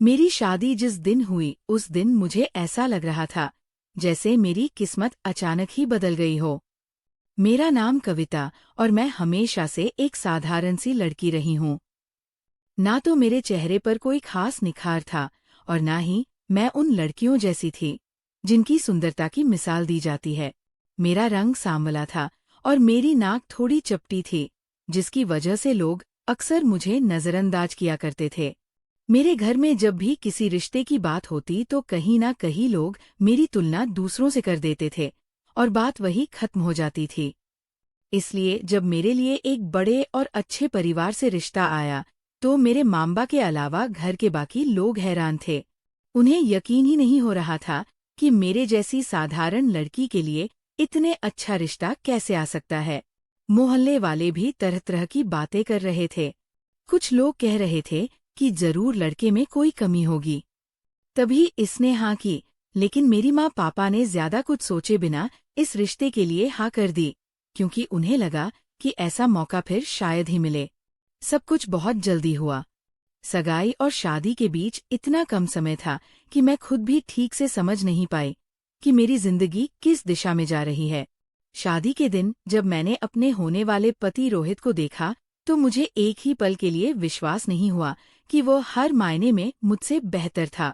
मेरी शादी जिस दिन हुई उस दिन मुझे ऐसा लग रहा था जैसे मेरी किस्मत अचानक ही बदल गई हो। मेरा नाम कविता और मैं हमेशा से एक साधारण सी लड़की रही हूँ। ना तो मेरे चेहरे पर कोई खास निखार था और ना ही मैं उन लड़कियों जैसी थी जिनकी सुंदरता की मिसाल दी जाती है। मेरा रंग सांवला था और मेरी नाक थोड़ी चपटी थी, जिसकी वजह से लोग अक्सर मुझे नजरअंदाज किया करते थे। मेरे घर में जब भी किसी रिश्ते की बात होती तो कहीं ना कहीं लोग मेरी तुलना दूसरों से कर देते थे और बात वही खत्म हो जाती थी। इसलिए जब मेरे लिए एक बड़े और अच्छे परिवार से रिश्ता आया तो मेरे माम्बा के अलावा घर के बाकी लोग हैरान थे। उन्हें यकीन ही नहीं हो रहा था कि मेरे जैसी साधारण लड़की के लिए इतने अच्छा रिश्ता कैसे आ सकता है। मोहल्ले वाले भी तरह तरह की बातें कर रहे थे। कुछ लोग कह रहे थे कि जरूर लड़के में कोई कमी होगी, तभी इसने हाँ की। लेकिन मेरी माँ पापा ने ज्यादा कुछ सोचे बिना इस रिश्ते के लिए हाँ कर दी, क्योंकि उन्हें लगा कि ऐसा मौका फिर शायद ही मिले। सब कुछ बहुत जल्दी हुआ। सगाई और शादी के बीच इतना कम समय था कि मैं खुद भी ठीक से समझ नहीं पाई कि मेरी जिंदगी किस दिशा में जा रही है। शादी के दिन जब मैंने अपने होने वाले पति रोहित को देखा तो मुझे एक ही पल के लिए विश्वास नहीं हुआ कि वो हर मायने में मुझसे बेहतर था।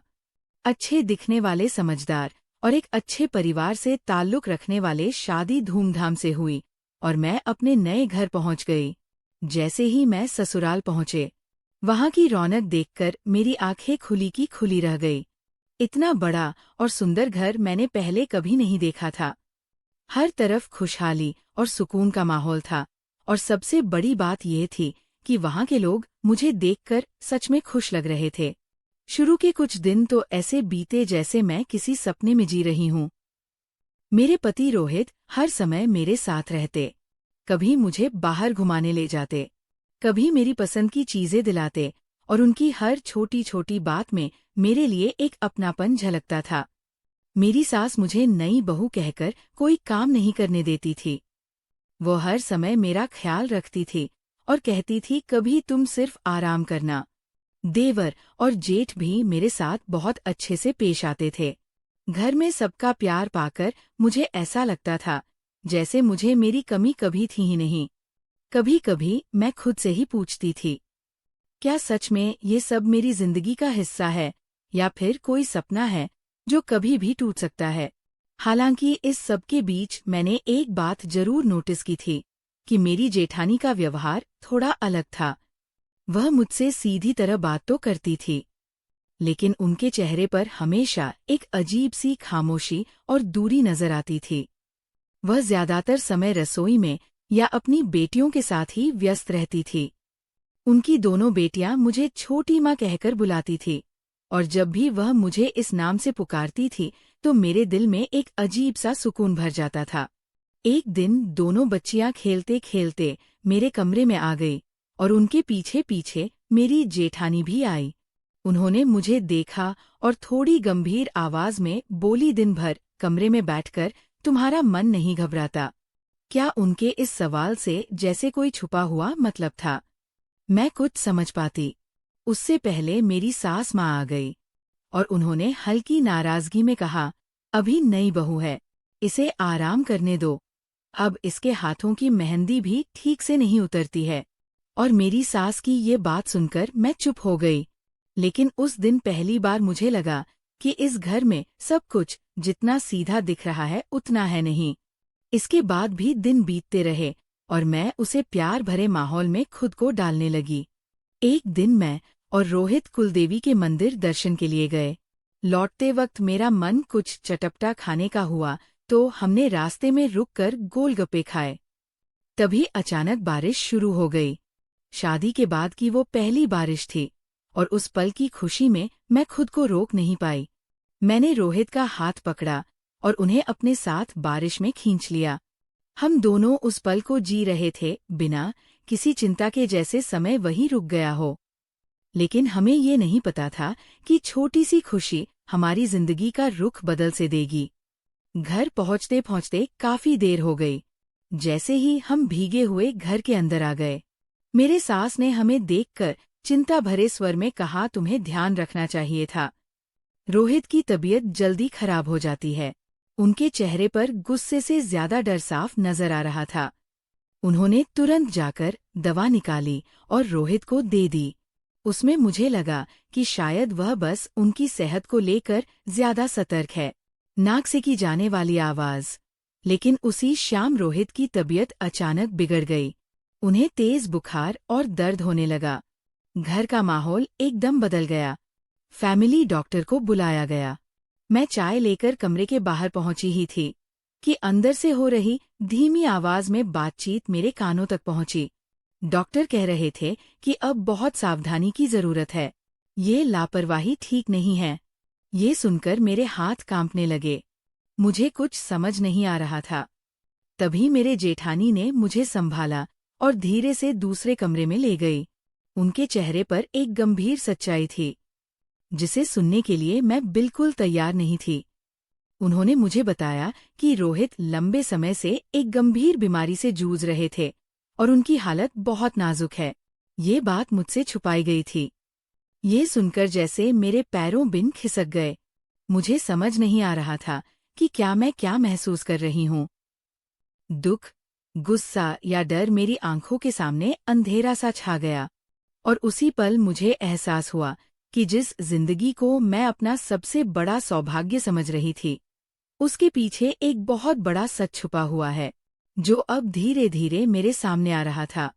अच्छे दिखने वाले, समझदार और एक अच्छे परिवार से ताल्लुक रखने वाले। शादी धूमधाम से हुई और मैं अपने नए घर पहुंच गई। जैसे ही मैं ससुराल पहुंचे, वहां की रौनक देखकर मेरी आंखें खुली की खुली रह गई। इतना बड़ा और सुंदर घर मैंने पहले कभी नहीं देखा था। हर तरफ खुशहाली और सुकून का माहौल था और सबसे बड़ी बात यह थी कि वहां के लोग मुझे देखकर सच में खुश लग रहे थे। शुरू के कुछ दिन तो ऐसे बीते जैसे मैं किसी सपने में जी रही हूँ। मेरे पति रोहित हर समय मेरे साथ रहते। कभी मुझे बाहर घुमाने ले जाते, कभी मेरी पसंद की चीजें दिलाते और उनकी हर छोटी छोटी बात में मेरे लिए एक अपनापन झलकता था। मेरी सास मुझे नई बहू कहकर कोई काम नहीं करने देती थी। वो हर समय मेरा ख्याल रखती थी और कहती थी कभी तुम सिर्फ आराम करना। देवर और जेठ भी मेरे साथ बहुत अच्छे से पेश आते थे। घर में सबका प्यार पाकर मुझे ऐसा लगता था जैसे मुझे मेरी कमी कभी थी ही नहीं। कभी कभी मैं खुद से ही पूछती थी, क्या सच में ये सब मेरी जिंदगी का हिस्सा है या फिर कोई सपना है जो कभी भी टूट सकता है। हालांकि इस सब के बीच मैंने एक बात जरूर नोटिस की थी कि मेरी जेठानी का व्यवहार थोड़ा अलग था। वह मुझसे सीधी तरह बात तो करती थी, लेकिन उनके चेहरे पर हमेशा एक अजीब सी खामोशी और दूरी नजर आती थी। वह ज्यादातर समय रसोई में या अपनी बेटियों के साथ ही व्यस्त रहती थी। उनकी दोनों बेटियां मुझे छोटी माँ कहकर बुलाती थी और जब भी वह मुझे इस नाम से पुकारती थी तो मेरे दिल में एक अजीब सा सुकून भर जाता था। एक दिन दोनों बच्चियां खेलते खेलते मेरे कमरे में आ गई और उनके पीछे पीछे मेरी जेठानी भी आई। उन्होंने मुझे देखा और थोड़ी गंभीर आवाज में बोली, दिन भर कमरे में बैठकर तुम्हारा मन नहीं घबराता? क्या उनके इस सवाल से जैसे कोई छुपा हुआ मतलब था। मैं कुछ समझ पाती उससे पहले मेरी सास माँ आ गई और उन्होंने हल्की नाराजगी में कहा, अभी नई बहू है, इसे आराम करने दो, अब इसके हाथों की मेहंदी भी ठीक से नहीं उतरती है। और मेरी सास की ये बात सुनकर मैं चुप हो गई। लेकिन उस दिन पहली बार मुझे लगा कि इस घर में सब कुछ जितना सीधा दिख रहा है उतना है नहीं। इसके बाद भी दिन बीतते रहे और मैं उसे प्यार भरे माहौल में खुद को डालने लगी। एक दिन मैं और रोहित कुलदेवी के मंदिर दर्शन के लिए गए। लौटते वक्त मेरा मन कुछ चटपटा खाने का हुआ तो हमने रास्ते में रुककर गोलगप्पे खाए। तभी अचानक बारिश शुरू हो गई। शादी के बाद की वो पहली बारिश थी और उस पल की खुशी में मैं खुद को रोक नहीं पाई। मैंने रोहित का हाथ पकड़ा और उन्हें अपने साथ बारिश में खींच लिया। हम दोनों उस पल को जी रहे थे बिना किसी चिंता के, जैसे समय वहीं रुक गया हो। लेकिन हमें ये नहीं पता था कि छोटी सी खुशी हमारी जिंदगी का रुख बदल से देगी। घर पहुंचते पहुंचते काफी देर हो गई। जैसे ही हम भीगे हुए घर के अंदर आ गए, मेरे सास ने हमें देखकर चिंता भरे स्वर में कहा, तुम्हें ध्यान रखना चाहिए था। रोहित की तबीयत जल्दी खराब हो जाती है। उनके चेहरे पर गुस्से से ज्यादा डर साफ नजर आ रहा था। उन्होंने तुरंत जाकर दवा निकाली और रोहित को दे दी। उसमें मुझे लगा कि शायद वह बस उनकी सेहत को लेकर ज्यादा सतर्क है। नाक से की जाने वाली आवाज। लेकिन उसी शाम रोहित की तबीयत अचानक बिगड़ गई। उन्हें तेज बुखार और दर्द होने लगा। घर का माहौल एकदम बदल गया। फैमिली डॉक्टर को बुलाया गया। मैं चाय लेकर कमरे के बाहर पहुंची ही थी कि अंदर से हो रही धीमी आवाज में बातचीत मेरे कानों तक पहुंची। डॉक्टर कह रहे थे कि अब बहुत सावधानी की जरूरत है। ये लापरवाही ठीक नहीं है। ये सुनकर मेरे हाथ कांपने लगे। मुझे कुछ समझ नहीं आ रहा था। तभी मेरे जेठानी ने मुझे संभाला और धीरे से दूसरे कमरे में ले गई। उनके चेहरे पर एक गंभीर सच्चाई थी, जिसे सुनने के लिए मैं बिल्कुल तैयार नहीं थी। उन्होंने मुझे बताया कि रोहित लंबे समय से एक गंभीर बीमारी से जूझ रहे थे और उनकी हालत बहुत नाजुक है। ये बात मुझसे छुपाई गई थी। ये सुनकर जैसे मेरे पैरों बिन खिसक गए। मुझे समझ नहीं आ रहा था कि मैं क्या महसूस कर रही हूँ। दुख, गुस्सा या डर मेरी आंखों के सामने अंधेरा सा छा गया। और उसी पल मुझे एहसास हुआ कि जिस जिंदगी को मैं अपना सबसे बड़ा सौभाग्य समझ रही थी, उसके पीछे एक बहुत बड़ा सच छुपा हुआ है, जो अब धीरे धीरे मेरे सामने आ रहा था।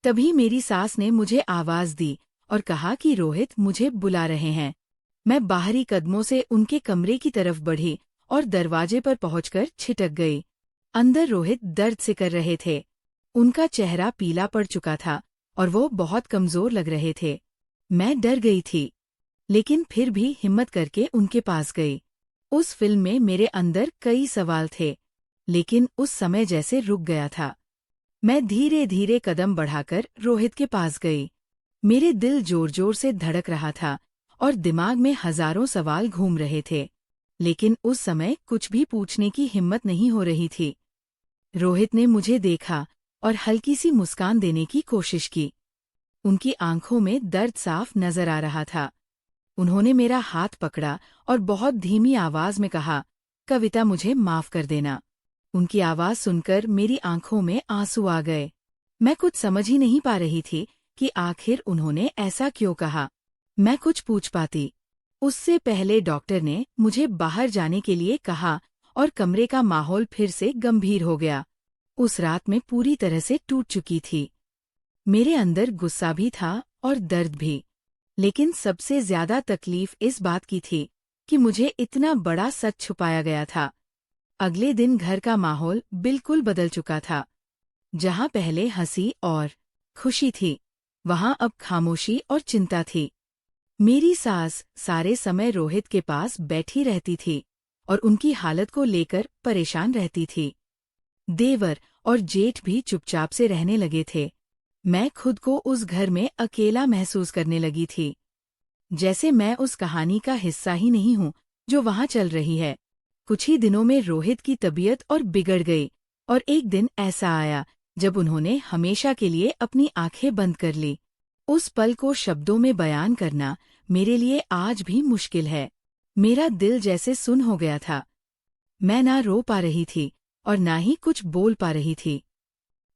तभी मेरी सास ने मुझे आवाज दी और कहा कि रोहित मुझे बुला रहे हैं। मैं बाहरी कदमों से उनके कमरे की तरफ बढ़ी और दरवाजे पर पहुंचकर छिटक गई। अंदर रोहित दर्द से कर रहे थे। उनका चेहरा पीला पड़ चुका था और वो बहुत कमजोर लग रहे थे। मैं डर गई थी, लेकिन फिर भी हिम्मत करके उनके पास गई। उस फिल्म में मेरे अंदर कई सवाल थे, लेकिन उस समय जैसे रुक गया था। मैं धीरे धीरे कदम बढ़ाकर रोहित के पास गई। मेरे दिल जोर जोर से धड़क रहा था और दिमाग में हजारों सवाल घूम रहे थे, लेकिन उस समय कुछ भी पूछने की हिम्मत नहीं हो रही थी। रोहित ने मुझे देखा और हल्की सी मुस्कान देने की कोशिश की। उनकी आंखों में दर्द साफ नजर आ रहा था। उन्होंने मेरा हाथ पकड़ा और बहुत धीमी आवाज में कहा, कविता मुझे माफ कर देना। उनकी आवाज सुनकर मेरी आंखों में आंसू आ गए। मैं कुछ समझ ही नहीं पा रही थी कि आखिर उन्होंने ऐसा क्यों कहा। मैं कुछ पूछ पाती। उससे पहले डॉक्टर ने मुझे बाहर जाने के लिए कहा और कमरे का माहौल फिर से गंभीर हो गया। उस रात में पूरी तरह से टूट चुकी थी। मेरे अंदर गुस्सा भी था और दर्द भी, लेकिन सबसे ज्यादा तकलीफ इस बात की थी कि मुझे इतना बड़ा सच छुपाया गया था। अगले दिन घर का माहौल बिल्कुल बदल चुका था। जहां पहले हंसी और खुशी थी, वहां अब खामोशी और चिंता थी। मेरी सास सारे समय रोहित के पास बैठी रहती थी और उनकी हालत को लेकर परेशान रहती थी। देवर और जेठ भी चुपचाप से रहने लगे थे। मैं खुद को उस घर में अकेला महसूस करने लगी थी, जैसे मैं उस कहानी का हिस्सा ही नहीं हूँ जो वहां चल रही है। कुछ ही दिनों में रोहित की तबीयत और बिगड़ गई और एक दिन ऐसा आया जब उन्होंने हमेशा के लिए अपनी आंखें बंद कर ली। उस पल को शब्दों में बयान करना मेरे लिए आज भी मुश्किल है। मेरा दिल जैसे सुन हो गया था। मैं ना रो पा रही थी और ना ही कुछ बोल पा रही थी।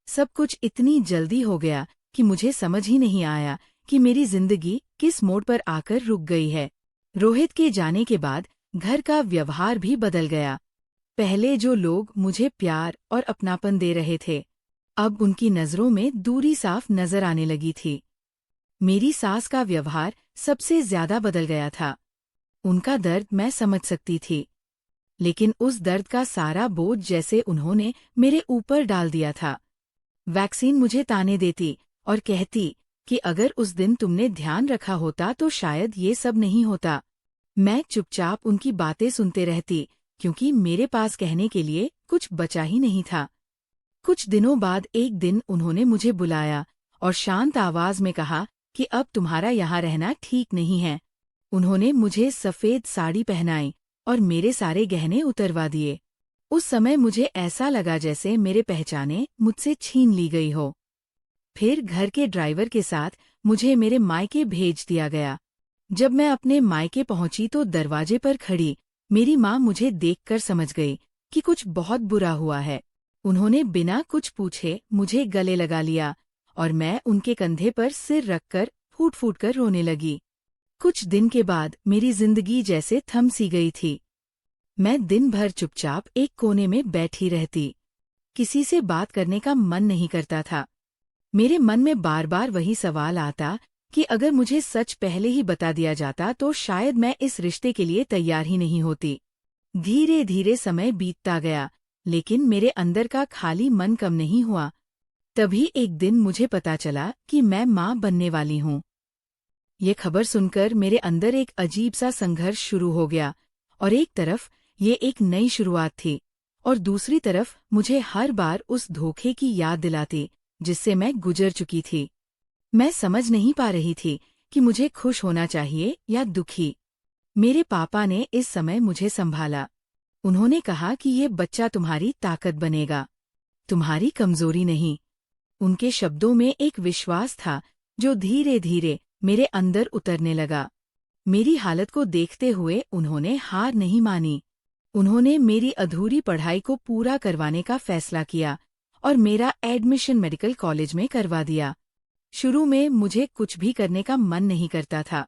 सब कुछ इतनी जल्दी हो गया कि मुझे समझ ही नहीं आया कि मेरी जिंदगी किस मोड़ पर आकर रुक गई है। रोहित के जाने के बाद घर का व्यवहार भी बदल गया। पहले जो लोग मुझे प्यार और अपनापन दे रहे थे, अब उनकी नजरों में दूरी साफ नजर आने लगी थी। मेरी सास का व्यवहार सबसे ज्यादा बदल गया था। उनका दर्द मैं समझ सकती थी, लेकिन उस दर्द का सारा बोझ जैसे उन्होंने मेरे ऊपर डाल दिया था। वैक्सीन मुझे ताने देती और कहती कि अगर उस दिन तुमने ध्यान रखा होता तो शायद ये सब नहीं होता। मैं चुपचाप उनकी बातें सुनते रहती, क्योंकि मेरे पास कहने के लिए कुछ बचा ही नहीं था। कुछ दिनों बाद एक दिन उन्होंने मुझे बुलाया और शांत आवाज में कहा कि अब तुम्हारा यहाँ रहना ठीक नहीं है। उन्होंने मुझे सफेद साड़ी पहनाई और मेरे सारे गहने उतरवा दिए। उस समय मुझे ऐसा लगा जैसे मेरे पहचाने मुझसे छीन ली गई हो। फिर घर के ड्राइवर के साथ मुझे मेरे मायके भेज दिया गया। जब मैं अपने मायके पहुंची तो दरवाजे पर खड़ी मेरी माँ मुझे देखकर समझ गई कि कुछ बहुत बुरा हुआ है। उन्होंने बिना कुछ पूछे मुझे गले लगा लिया और मैं उनके कंधे पर सिर रखकर फूट फूट कर रोने लगी। कुछ दिन के बाद मेरी जिंदगी जैसे थम सी गई थी। मैं दिन भर चुपचाप एक कोने में बैठी रहती। किसी से बात करने का मन नहीं करता था। मेरे मन में बार बार वही सवाल आता कि अगर मुझे सच पहले ही बता दिया जाता तो शायद मैं इस रिश्ते के लिए तैयार ही नहीं होती। धीरे धीरे समय बीतता गया, लेकिन मेरे अंदर का खाली मन कम नहीं हुआ। तभी एक दिन मुझे पता चला कि मैं माँ बनने वाली हूँ। ये खबर सुनकर मेरे अंदर एक अजीब सा संघर्ष शुरू हो गया और एक तरफ ये एक नई शुरुआत थी और दूसरी तरफ मुझे हर बार उस धोखे की याद दिलाती जिससे मैं गुजर चुकी थी। मैं समझ नहीं पा रही थी कि मुझे खुश होना चाहिए या दुखी। मेरे पापा ने इस समय मुझे संभाला। उन्होंने कहा कि ये बच्चा तुम्हारी ताकत बनेगा, तुम्हारी कमजोरी नहीं। उनके शब्दों में एक विश्वास था जो धीरे धीरे मेरे अंदर उतरने लगा। मेरी हालत को देखते हुए उन्होंने हार नहीं मानी। उन्होंने मेरी अधूरी पढ़ाई को पूरा करवाने का फैसला किया और मेरा एडमिशन मेडिकल कॉलेज में करवा दिया। शुरू में मुझे कुछ भी करने का मन नहीं करता था,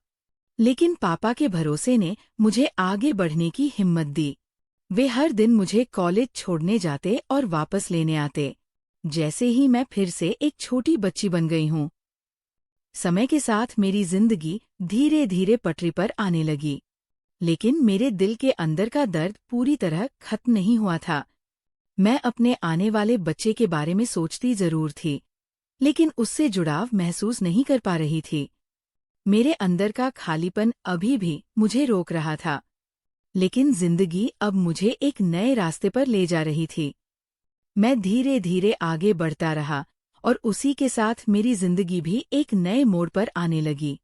लेकिन पापा के भरोसे ने मुझे आगे बढ़ने की हिम्मत दी। वे हर दिन मुझे कॉलेज छोड़ने जाते और वापस लेने आते, जैसे ही मैं फिर से एक छोटी बच्ची बन गई हूँ। समय के साथ मेरी जिंदगी धीरे धीरे पटरी पर आने लगी, लेकिन मेरे दिल के अंदर का दर्द पूरी तरह खत्म नहीं हुआ था। मैं अपने आने वाले बच्चे के बारे में सोचती जरूर थी, लेकिन उससे जुड़ाव महसूस नहीं कर पा रही थी। मेरे अंदर का खालीपन अभी भी मुझे रोक रहा था, लेकिन जिंदगी अब मुझे एक नए रास्ते पर ले जा रही थी। मैं धीरे धीरे आगे बढ़ता रहा और उसी के साथ मेरी जिंदगी भी एक नए मोड़ पर आने लगी।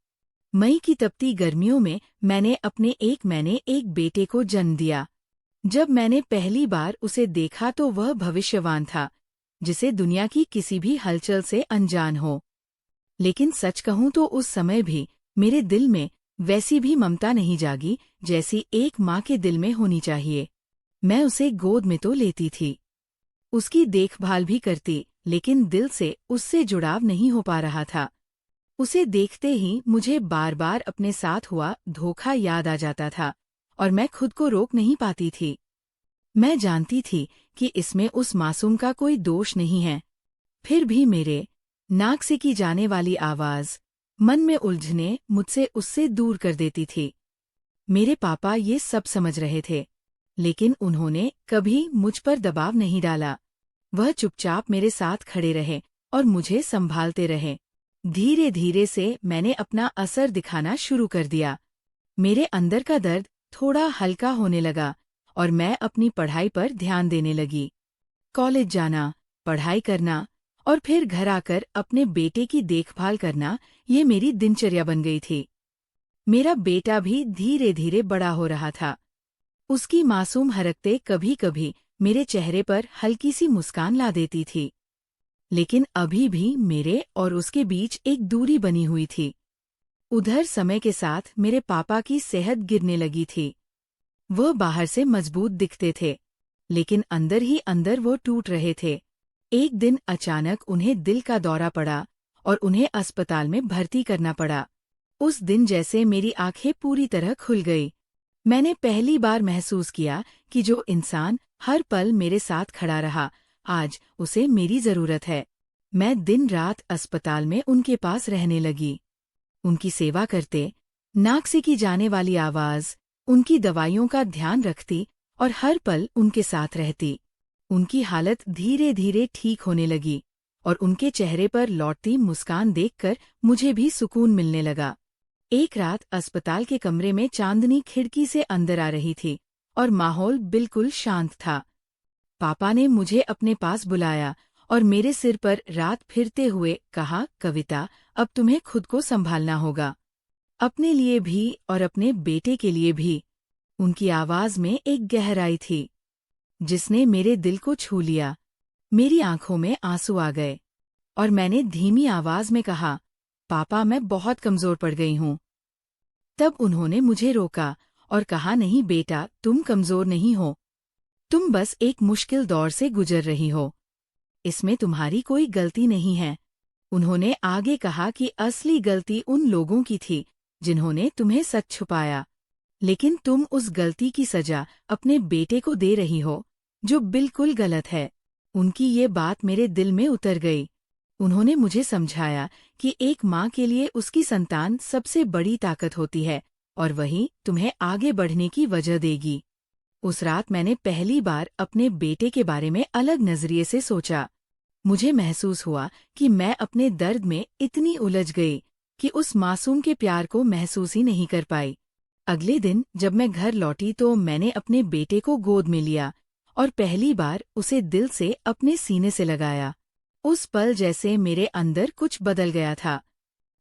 मई की तपती गर्मियों में मैंने अपने एक महीने एक बेटे को जन्म दिया। जब मैंने पहली बार उसे देखा तो वह भविष्यवान था, जिसे दुनिया की किसी भी हलचल से अनजान हो। लेकिन सच कहूं तो उस समय भी मेरे दिल में वैसी भी ममता नहीं जागी जैसी एक माँ के दिल में होनी चाहिए। मैं उसे गोद में तो लेती थी, उसकी देखभाल भी करती, लेकिन दिल से उससे जुड़ाव नहीं हो पा रहा था। उसे देखते ही मुझे बार बार अपने साथ हुआ धोखा याद आ जाता था और मैं खुद को रोक नहीं पाती थी। मैं जानती थी कि इसमें उस मासूम का कोई दोष नहीं है, फिर भी मेरे नाक से की जाने वाली आवाज मन में उलझने मुझसे उससे दूर कर देती थी। मेरे पापा ये सब समझ रहे थे, लेकिन उन्होंने कभी मुझ पर दबाव नहीं डाला। वह चुपचाप मेरे साथ खड़े रहे और मुझे संभालते रहे। धीरे धीरे से मैंने अपना असर दिखाना शुरू कर दिया। मेरे अंदर का दर्द थोड़ा हल्का होने लगा और मैं अपनी पढ़ाई पर ध्यान देने लगी। कॉलेज जाना, पढ़ाई करना और फिर घर आकर अपने बेटे की देखभाल करना, ये मेरी दिनचर्या बन गई थी। मेरा बेटा भी धीरे धीरे बड़ा हो रहा था। उसकी मासूम हरकतें कभी कभी मेरे चेहरे पर हल्की सी मुस्कान ला देती थी, लेकिन अभी भी मेरे और उसके बीच एक दूरी बनी हुई थी। उधर समय के साथ मेरे पापा की सेहत गिरने लगी थी। वह बाहर से मजबूत दिखते थे, लेकिन अंदर ही अंदर वो टूट रहे थे। एक दिन अचानक उन्हें दिल का दौरा पड़ा और उन्हें अस्पताल में भर्ती करना पड़ा। उस दिन जैसे मेरी आंखें पूरी तरह खुल गई। मैंने पहली बार महसूस किया कि जो इंसान हर पल मेरे साथ खड़ा रहा, आज उसे मेरी जरूरत है। मैं दिन रात अस्पताल में उनके पास रहने लगी, उनकी सेवा करते, नाक से की जाने वाली आवाज, उनकी दवाइयों का ध्यान रखती और हर पल उनके साथ रहती। उनकी हालत धीरे धीरे ठीक होने लगी और उनके चेहरे पर लौटती मुस्कान देखकर मुझे भी सुकून मिलने लगा। एक रात अस्पताल के कमरे में चांदनी खिड़की से अंदर आ रही थी और माहौल बिल्कुल शांत था। पापा ने मुझे अपने पास बुलाया और मेरे सिर पर रात फिरते हुए कहा, कविता, अब तुम्हें खुद को संभालना होगा, अपने लिए भी और अपने बेटे के लिए भी। उनकी आवाज में एक गहराई थी जिसने मेरे दिल को छू लिया। मेरी आंखों में आंसू आ गए और मैंने धीमी आवाज में कहा, पापा मैं बहुत कमजोर पड़ गई हूँ। तब उन्होंने मुझे रोका और कहा, नहीं बेटा, तुम कमजोर नहीं हो, तुम बस एक मुश्किल दौर से गुजर रही हो, इसमें तुम्हारी कोई गलती नहीं है। उन्होंने आगे कहा कि असली गलती उन लोगों की थी जिन्होंने तुम्हें सच छुपाया, लेकिन तुम उस गलती की सजा अपने बेटे को दे रही हो, जो बिल्कुल गलत है। उनकी ये बात मेरे दिल में उतर गई। उन्होंने मुझे समझाया कि एक माँ के लिए उसकी संतान सबसे बड़ी ताकत होती है और वही तुम्हें आगे बढ़ने की वजह देगी। उस रात मैंने पहली बार अपने बेटे के बारे में अलग नजरिए से सोचा। मुझे महसूस हुआ कि मैं अपने दर्द में इतनी उलझ गई कि उस मासूम के प्यार को महसूस ही नहीं कर पाई। अगले दिन जब मैं घर लौटी तो मैंने अपने बेटे को गोद में लिया और पहली बार उसे दिल से अपने सीने से लगाया। उस पल जैसे मेरे अंदर कुछ बदल गया था।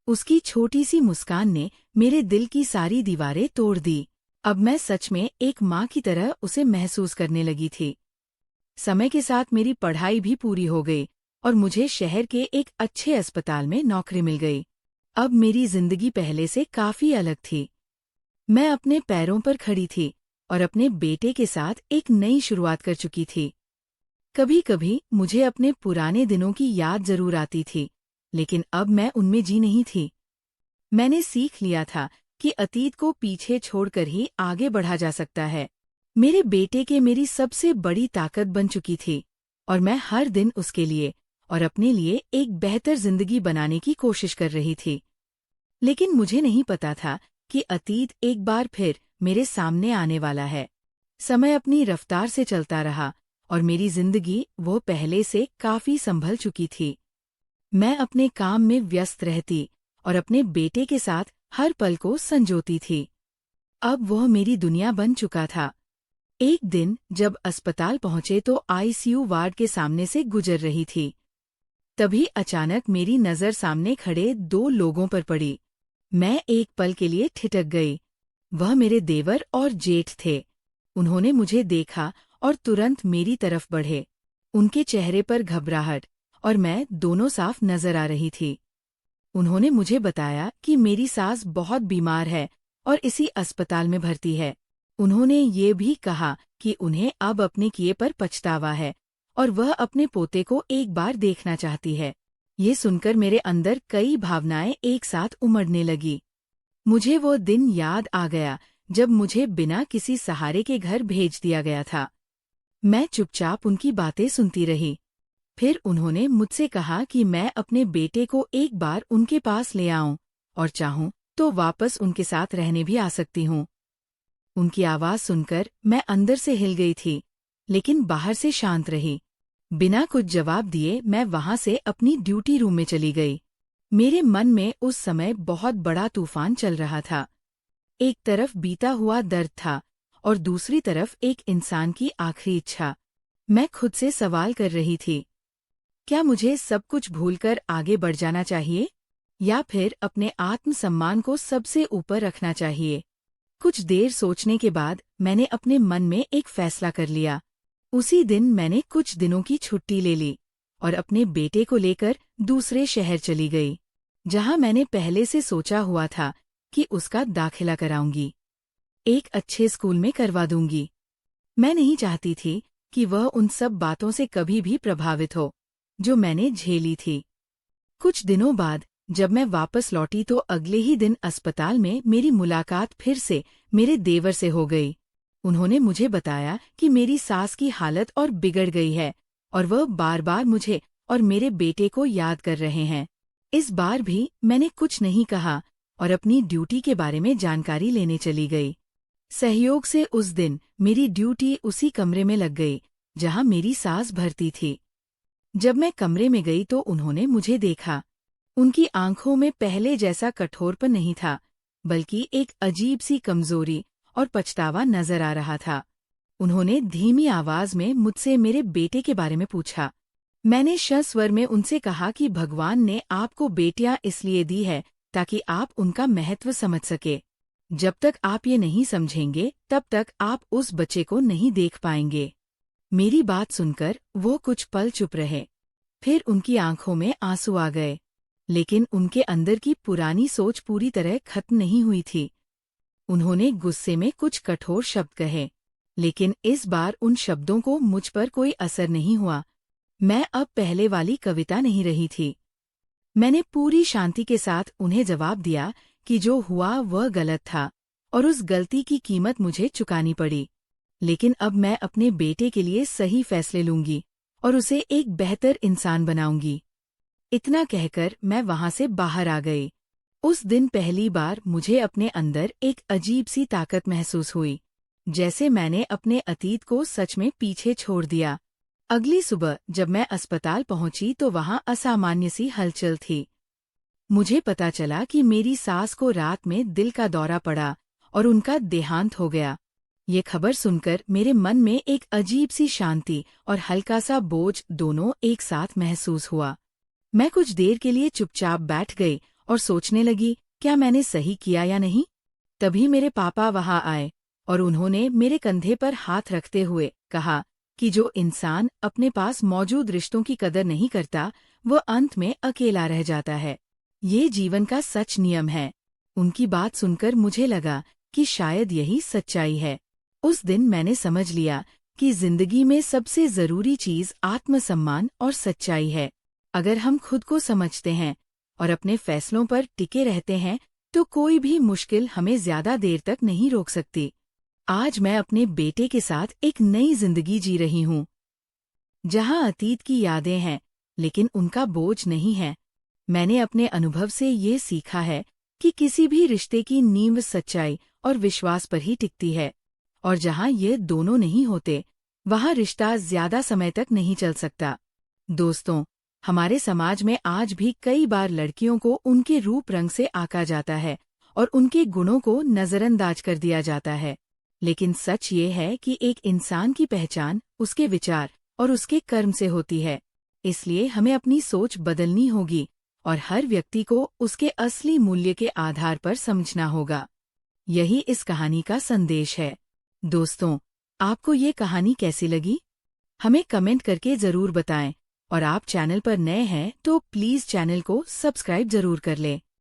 उसकी छोटी सी मुस्कान ने मेरे दिल की सारी दीवारें तोड़ दी। अब मैं सच में एक माँ की तरह उसे महसूस करने लगी थी। समय के साथ मेरी पढ़ाई भी पूरी हो गई और मुझे शहर के एक अच्छे अस्पताल में नौकरी मिल गई। अब मेरी जिंदगी पहले से काफी अलग थी। मैं अपने पैरों पर खड़ी थी और अपने बेटे के साथ एक नई शुरुआत कर चुकी थी। कभी कभी मुझे अपने पुराने दिनों की याद जरूर आती थी, लेकिन अब मैं उनमें जी नहीं थी। मैंने सीख लिया था कि अतीत को पीछे छोड़कर ही आगे बढ़ा जा सकता है। मेरे बेटे के मेरी सबसे बड़ी ताकत बन चुकी थी और मैं हर दिन उसके लिए और अपने लिए एक बेहतर जिंदगी बनाने की कोशिश कर रही थी। लेकिन मुझे नहीं पता था कि अतीत एक बार फिर मेरे सामने आने वाला है। समय अपनी रफ्तार से चलता रहा और मेरी जिंदगी वो पहले से काफी संभल चुकी थी। मैं अपने काम में व्यस्त रहती और अपने बेटे के साथ हर पल को संजोती थी। अब वह मेरी दुनिया बन चुका था। एक दिन जब अस्पताल पहुंचे तो आईसीयू वार्ड के सामने से गुजर रही थी। तभी अचानक मेरी नजर सामने खड़े दो लोगों पर पड़ी। मैं एक पल के लिए ठिठक गई। वह मेरे देवर और जेठ थे। उन्होंने मुझे देखा और तुरंत मेरी तरफ बढ़े। उनके चेहरे पर घबराहट और मैं दोनों साफ नजर आ रही थी। उन्होंने मुझे बताया कि मेरी सास बहुत बीमार है और इसी अस्पताल में भर्ती है। उन्होंने ये भी कहा कि उन्हें अब अपने किए पर पछतावा है और वह अपने पोते को एक बार देखना चाहती है। ये सुनकर मेरे अंदर कई भावनाएं एक साथ उमड़ने लगी। मुझे वो दिन याद आ गया जब मुझे बिना किसी सहारे के घर भेज दिया गया था। मैं चुपचाप उनकी बातें सुनती रही। फिर उन्होंने मुझसे कहा कि मैं अपने बेटे को एक बार उनके पास ले आऊं और चाहूं तो वापस उनके साथ रहने भी आ सकती हूं। उनकी आवाज सुनकर मैं अंदर से हिल गई थी, लेकिन बाहर से शांत रही। बिना कुछ जवाब दिए मैं वहां से अपनी ड्यूटी रूम में चली गई। मेरे मन में उस समय बहुत बड़ा तूफान चल रहा था। एक तरफ बीता हुआ दर्द था और दूसरी तरफ एक इंसान की आखिरी इच्छा। मैं खुद से सवाल कर रही थी, क्या मुझे सब कुछ भूलकर आगे बढ़ जाना चाहिए या फिर अपने आत्मसम्मान को सबसे ऊपर रखना चाहिए? कुछ देर सोचने के बाद मैंने अपने मन में एक फैसला कर लिया। उसी दिन मैंने कुछ दिनों की छुट्टी ले ली और अपने बेटे को लेकर दूसरे शहर चली गई, जहां मैंने पहले से सोचा हुआ था कि उसका दाखिला कराऊंगी। एक अच्छे स्कूल में करवा दूंगी। मैं नहीं चाहती थी कि वह उन सब बातों से कभी भी प्रभावित हो जो मैंने झेली थी। कुछ दिनों बाद जब मैं वापस लौटी तो अगले ही दिन अस्पताल में मेरी मुलाकात फिर से मेरे देवर से हो गई। उन्होंने मुझे बताया कि मेरी सास की हालत और बिगड़ गई है और वह बार बार मुझे और मेरे बेटे को याद कर रहे हैं। इस बार भी मैंने कुछ नहीं कहा और अपनी ड्यूटी के बारे में जानकारी लेने चली गई। सहयोग से उस दिन मेरी ड्यूटी उसी कमरे में लग गई जहां मेरी सास भर्ती थी। जब मैं कमरे में गई तो उन्होंने मुझे देखा। उनकी आंखों में पहले जैसा कठोरपन नहीं था, बल्कि एक अजीब सी कमजोरी और पछतावा नजर आ रहा था। उन्होंने धीमी आवाज में मुझसे मेरे बेटे के बारे में पूछा। मैंने शांत स्वर में उनसे कहा कि भगवान ने आपको बेटियां इसलिए दी है ताकि आप उनका महत्व समझ सके। जब तक आप ये नहीं समझेंगे तब तक आप उस बच्चे को नहीं देख पाएंगे। मेरी बात सुनकर वो कुछ पल चुप रहे। फिर उनकी आंखों में आंसू आ गए। लेकिन उनके अंदर की पुरानी सोच पूरी तरह खत्म नहीं हुई थी। उन्होंने गुस्से में कुछ कठोर शब्द कहे, लेकिन इस बार उन शब्दों को मुझ पर कोई असर नहीं हुआ। मैं अब पहले वाली कविता नहीं रही थी। मैंने पूरी शांति के साथ उन्हें जवाब दिया कि जो हुआ वह गलत था और उस गलती की कीमत मुझे चुकानी पड़ी। लेकिन अब मैं अपने बेटे के लिए सही फैसले लूंगी और उसे एक बेहतर इंसान बनाऊंगी। इतना कहकर मैं वहां से बाहर आ गई। उस दिन पहली बार मुझे अपने अंदर एक अजीब सी ताकत महसूस हुई, जैसे मैंने अपने अतीत को सच में पीछे छोड़ दिया। अगली सुबह जब मैं अस्पताल पहुंची तो वहां असामान्य सी हलचल थी। मुझे पता चला कि मेरी सास को रात में दिल का दौरा पड़ा और उनका देहांत हो गया। ये खबर सुनकर मेरे मन में एक अजीब सी शांति और हल्का सा बोझ दोनों एक साथ महसूस हुआ। मैं कुछ देर के लिए चुपचाप बैठ गई और सोचने लगी, क्या मैंने सही किया या नहीं। तभी मेरे पापा वहां आए और उन्होंने मेरे कंधे पर हाथ रखते हुए कहा कि जो इंसान अपने पास मौजूद रिश्तों की कदर नहीं करता, वह अंत में अकेला रह जाता है। ये जीवन का सच नियम है। उनकी बात सुनकर मुझे लगा कि शायद यही सच्चाई है। उस दिन मैंने समझ लिया कि जिंदगी में सबसे जरूरी चीज आत्मसम्मान और सच्चाई है। अगर हम खुद को समझते हैं और अपने फैसलों पर टिके रहते हैं तो कोई भी मुश्किल हमें ज्यादा देर तक नहीं रोक सकती। आज मैं अपने बेटे के साथ एक नई जिंदगी जी रही हूँ, जहाँ अतीत की यादें हैं लेकिन उनका बोझ नहीं है। मैंने अपने अनुभव से ये सीखा है कि किसी भी रिश्ते की नींव सच्चाई और विश्वास पर ही टिकती है, और जहाँ ये दोनों नहीं होते वहाँ रिश्ता ज्यादा समय तक नहीं चल सकता। दोस्तों, हमारे समाज में आज भी कई बार लड़कियों को उनके रूप रंग से आंका जाता है और उनके गुणों को नजरअंदाज कर दिया जाता है। लेकिन सच ये है कि एक इंसान की पहचान उसके विचार और उसके कर्म से होती है। इसलिए हमें अपनी सोच बदलनी होगी और हर व्यक्ति को उसके असली मूल्य के आधार पर समझना होगा। यही इस कहानी का संदेश है। दोस्तों, आपको ये कहानी कैसी लगी? हमें कमेंट करके जरूर बताएं, और आप चैनल पर नए हैं तो प्लीज चैनल को सब्सक्राइब जरूर कर लें।